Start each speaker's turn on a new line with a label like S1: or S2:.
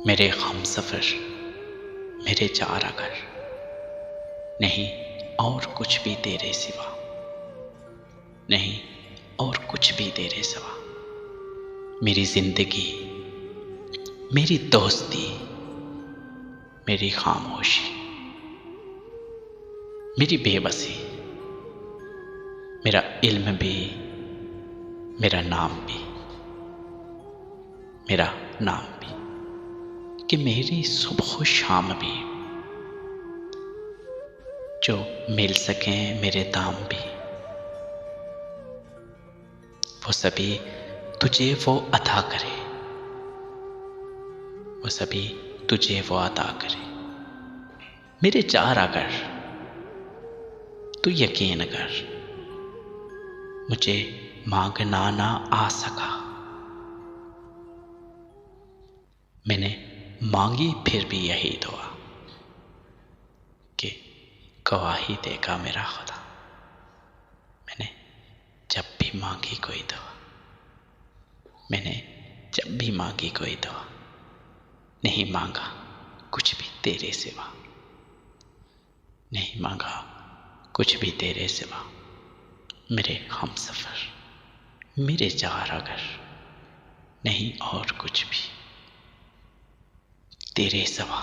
S1: मेरे हमसफ़र, मेरे चारा घर, नहीं और कुछ भी तेरे सिवा, नहीं और कुछ भी तेरे सिवा। मेरी ज़िंदगी, मेरी दोस्ती, मेरी खामोशी, मेरी बेबसी, मेरा इल्म भी, मेरा नाम भी, मेरा नाम भी, कि मेरी सुबह शाम भी, जो मिल सकें मेरे दाम भी, वो सभी तुझे वो अता करे, वो सभी तुझे वो अता करे। मेरे चारा कर, तू यकीन कर, मुझे मांगना ना आ सका। मैंने मांगी फिर भी यही दुआ कि गवाही देगा मेरा खुदा। मैंने जब भी मांगी कोई दुआ, मैंने जब भी मांगी कोई दुआ, नहीं मांगा कुछ भी तेरे सिवा, नहीं मांगा कुछ भी तेरे सिवा। मेरे हमसफ़र, मेरे चारा घर, नहीं और कुछ भी तेरे सिवा।